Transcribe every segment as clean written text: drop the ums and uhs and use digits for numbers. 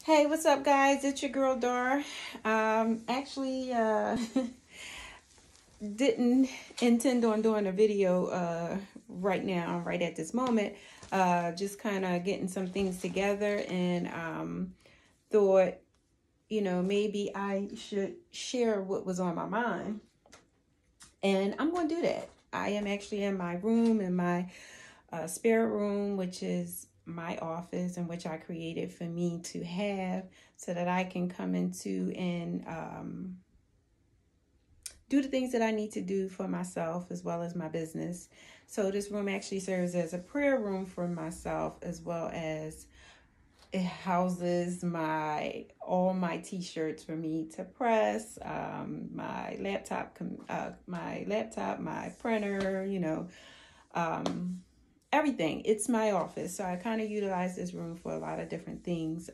Hey, what's up, guys? It's your girl Dar. Actually, didn't intend on doing a video right now, right at this moment. Just kind of getting some things together, and thought, maybe I should share what was on my mind, and I'm going to do that. I am actually in my room, in my spare room, which is my office, and which I created for me to have so that I can come into and do the things that I need to do for myself as well as my business. So this room actually serves as a prayer room for myself, as well as it houses all my t-shirts for me to press, my laptop, my printer, everything. It's my office, so I kind of utilize this room for a lot of different things.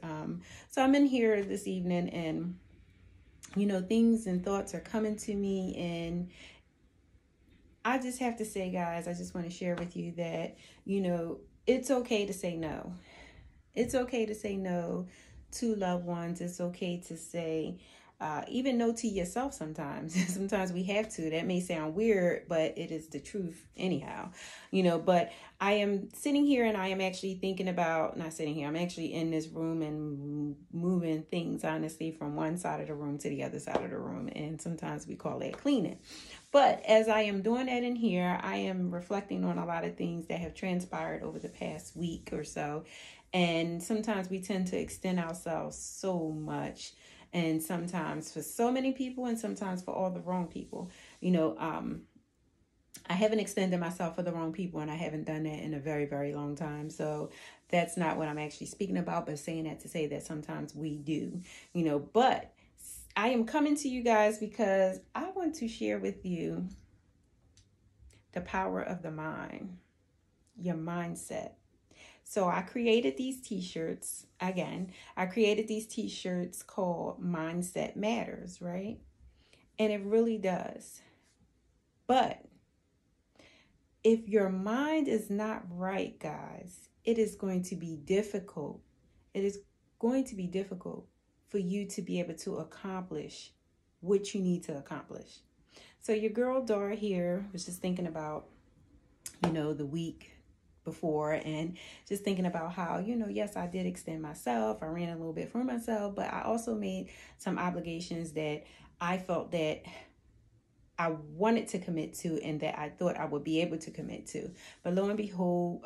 So I'm in here this evening, and things and thoughts are coming to me, and I just have to say, guys, I just want to share with you that it's okay to say no. It's okay to say no to loved ones. It's okay to say even no to yourself sometimes. Sometimes we have to. That may sound weird, but it is the truth anyhow. But I am sitting here, and I am actually thinking about, not sitting here, I'm actually in this room and moving things, honestly, from one side of the room to the other side of the room. And sometimes we call that cleaning. But as I am doing that in here, I am reflecting on a lot of things that have transpired over the past week or so. And sometimes we tend to extend ourselves so much, and sometimes for so many people, and sometimes for all the wrong people. I haven't extended myself for the wrong people, and I haven't done that in a very, very long time. So that's not what I'm actually speaking about, but saying that to say that sometimes we do, but I am coming to you guys because I want to share with you the power of the mind, your mindset. So I created these t-shirts. Again, I created these t-shirts called Mindset Matters, right? And it really does. But if your mind is not right, guys, it is going to be difficult. It is going to be difficult for you to be able to accomplish what you need to accomplish. So your girl Dar here was just thinking about, the week before, and just thinking about how, yes, I did extend myself. I ran a little bit for myself, but I also made some obligations that I felt that I wanted to commit to, and that I thought I would be able to commit to. But lo and behold,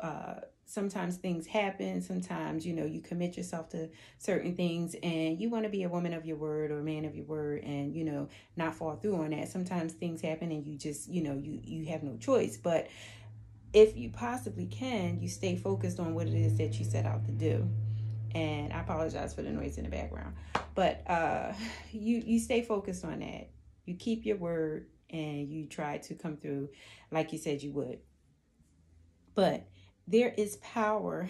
sometimes things happen. Sometimes, you commit yourself to certain things, and you want to be a woman of your word or a man of your word, and, not fall through on that. Sometimes things happen, and you just, you have no choice. But if you possibly can, you stay focused on what it is that you set out to do. And I apologize for the noise in the background, but you stay focused on that. You keep your word, and you try to come through like you said you would. But there is power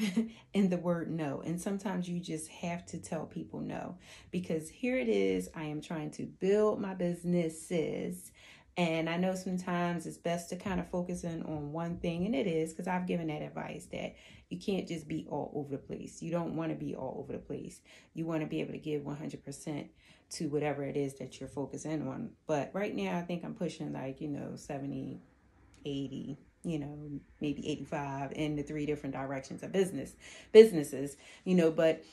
in the word no, and sometimes you just have to tell people no, because here it is. I am trying to build my businesses, and I know sometimes it's best to kind of focus in on one thing, and it is, because I've given that advice that you can't just be all over the place. You don't want to be all over the place. You want to be able to give 100% to whatever it is that you're focusing on. But right now, I think I'm pushing 70, 80, maybe 85 in the three different directions of businesses, but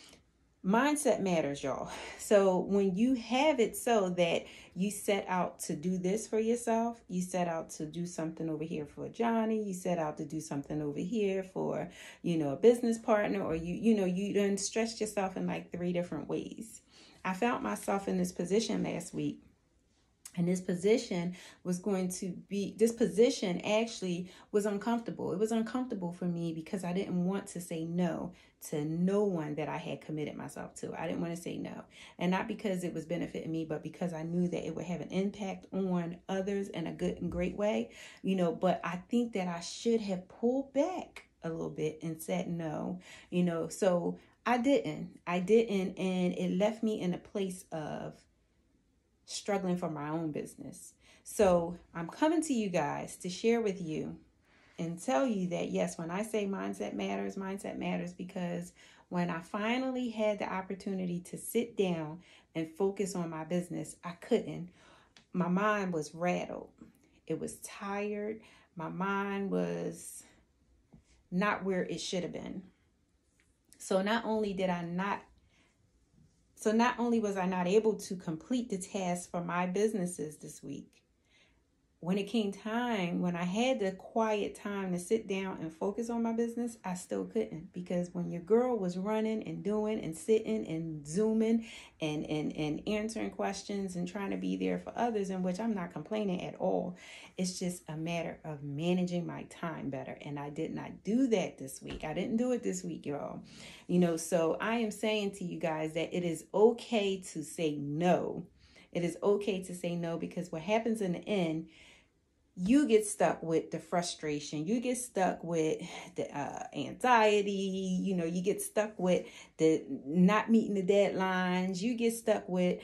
mindset matters, y'all. So when you have it so that you set out to do this for yourself, you set out to do something over here for Johnny, you set out to do something over here for, a business partner, or you done stretched yourself in like three different ways. I found myself in this position last week. And this position actually was uncomfortable. It was uncomfortable for me because I didn't want to say no to no one that I had committed myself to. I didn't want to say no. And not because it was benefiting me, but because I knew that it would have an impact on others in a good and great way. But I think that I should have pulled back a little bit and said no, so I didn't, and it left me in a place of struggling for my own business. So I'm coming to you guys to share with you and tell you that, yes, when I say mindset matters because when I finally had the opportunity to sit down and focus on my business, I couldn't. My mind was rattled. It was tired. My mind was not where it should have been. So not only was I not able to complete the task for my businesses this week, when it came time, when I had the quiet time to sit down and focus on my business, I still couldn't. Because when your girl was running and doing and sitting and zooming and answering questions and trying to be there for others, in which I'm not complaining at all, it's just a matter of managing my time better. And I did not do that this week. I didn't do it this week, y'all. So I am saying to you guys that it is okay to say no. It is okay to say no, because what happens in the end, you get stuck with the frustration. You get stuck with the anxiety. You get stuck with the not meeting the deadlines. You get stuck with,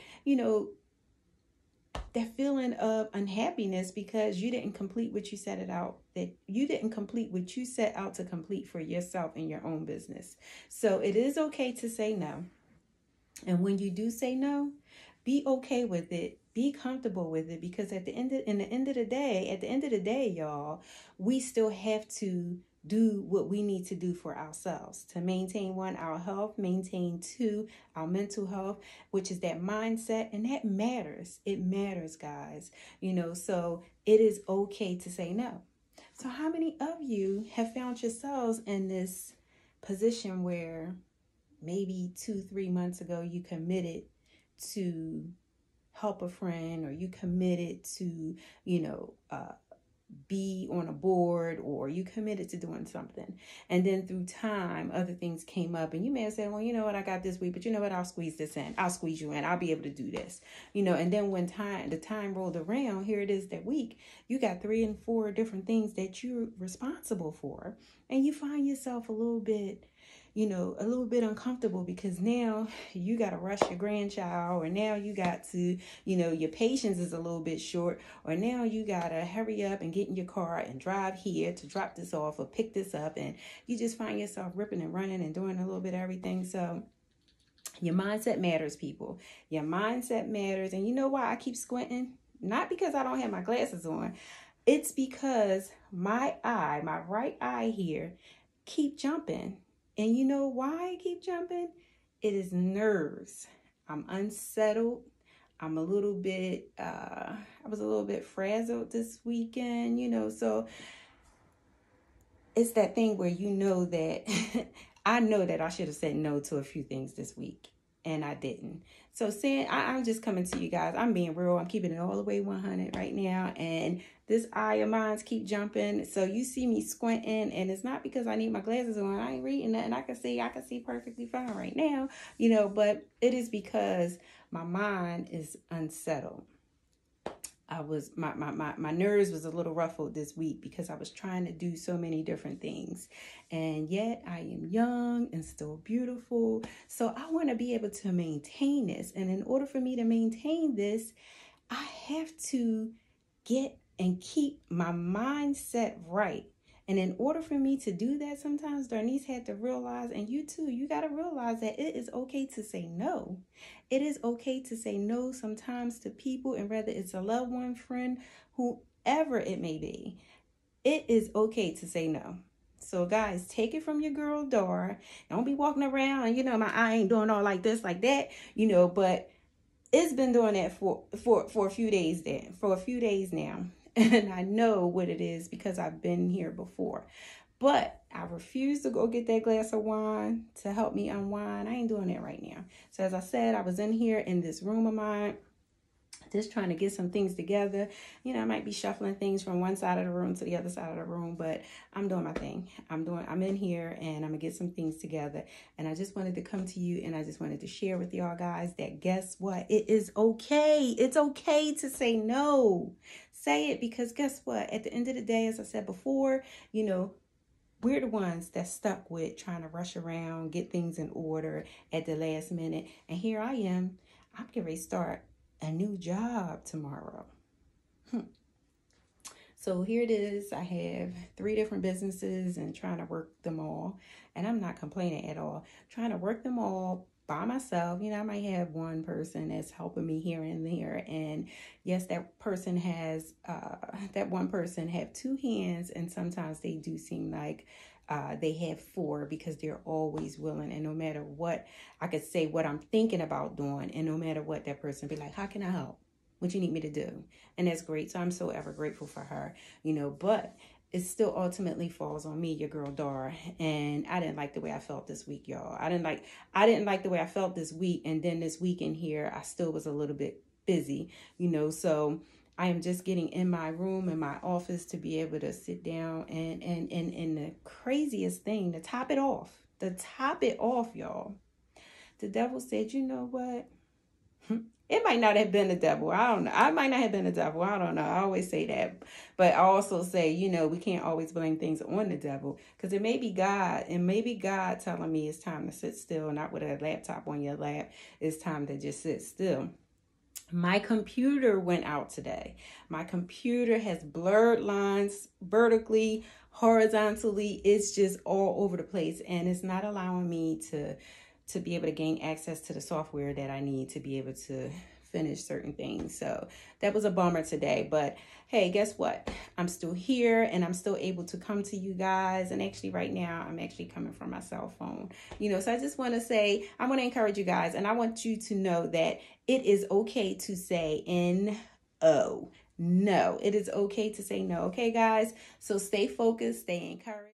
that feeling of unhappiness because you didn't complete what you set it out. That you didn't complete what you set out to complete for yourself in your own business. So it is okay to say no. And when you do say no, be okay with it. Be comfortable with it, because at the end of the day, y'all, we still have to do what we need to do for ourselves to maintain, one, our health, maintain, two, our mental health, which is that mindset. And that matters. It matters, guys. So it is okay to say no. So how many of you have found yourselves in this position where maybe 2-3 months ago you committed to help a friend, or you committed to, be on a board, or you committed to doing something, and then through time other things came up, and you may have said, well, you know what, I got this week, but you know what, I'll squeeze this in, I'll squeeze you in, I'll be able to do this, and then when the time rolled around, here it is that week, you got 3 and 4 different things that you're responsible for, and you find yourself a little bit uncomfortable, because now you got to rush your grandchild, or now you got to, your patience is a little bit short, or now you got to hurry up and get in your car and drive here to drop this off or pick this up. And you just find yourself ripping and running and doing a little bit of everything. So your mindset matters, people. Your mindset matters. And you know why I keep squinting? Not because I don't have my glasses on. It's because my right eye here, keep jumping. And you know why I keep jumping? It is nerves. I'm unsettled. I'm a little bit, I was a little bit frazzled this weekend, so it's that thing where that I know that I should have said no to a few things this week, and I didn't. So I'm just coming to you guys. I'm being real. I'm keeping it all the way 100 right now. And this eye of mine's keep jumping. So you see me squinting, and it's not because I need my glasses on. I ain't reading nothing. I can see perfectly fine right now, but it is because my mind is unsettled. My nerves was a little ruffled this week because I was trying to do so many different things, and yet I am young and still beautiful. So I want to be able to maintain this. And in order for me to maintain this, I have to get and keep my mindset right. And in order for me to do that, sometimes Darnice had to realize, and you too, you got to realize that it is okay to say no. It is okay to say no sometimes to people, and whether it's a loved one, friend, whoever it may be, it is okay to say no. So guys, take it from your girl Dar. Don't be walking around and, my eye ain't doing all like this, like that, but it's been doing that for a few days now. And I know what it is because I've been here before. But I refuse to go get that glass of wine to help me unwind. I ain't doing that right now. So as I said, I was in here in this room of mine, just trying to get some things together. I might be shuffling things from one side of the room to the other side of the room, but I'm doing my thing. I'm in here, and I'm gonna get some things together. And I just wanted to come to you, and I just wanted to share with y'all guys that guess what? It is okay. It's okay to say no. Say it, because guess what? At the end of the day, as I said before, we're the ones that's stuck with trying to rush around, get things in order at the last minute. And here I am. I'm getting ready to start a new job tomorrow. So here it is. I have 3 different businesses and trying to work them all. And I'm not complaining at all. Trying to work them all by myself. I might have one person that's helping me here and there. And yes, that one person have 2 hands, and sometimes they do seem like they have 4, because they're always willing. And no matter what, I could say what I'm thinking about doing, and no matter what, that person be like, how can I help? What you need me to do? And that's great. So I'm so ever grateful for her, but it still ultimately falls on me, your girl Dar. And I didn't like the way I felt this week, y'all. I didn't like the way I felt this week. And then this week in here, I still was a little bit busy, so I am just getting in my room, in my office, to be able to sit down and the craziest thing, to top it off, y'all. The devil said, you know what? It might not have been the devil. I don't know. I might not have been the devil. I don't know. I always say that. But I also say, we can't always blame things on the devil, because it may be God. And maybe God telling me it's time to sit still, not with a laptop on your lap. It's time to just sit still. My computer went out today. My computer has blurred lines vertically, horizontally. It's just all over the place. And it's not allowing me to be able to gain access to the software that I need to be able to finish certain things. So that was a bummer today. But hey, guess what? I'm still here, and I'm still able to come to you guys. And actually right now, I'm actually coming from my cell phone. So I just want to say, I want to encourage you guys, and I want you to know that it is okay to say no. It is okay to say no. Okay, guys? So stay focused, stay encouraged.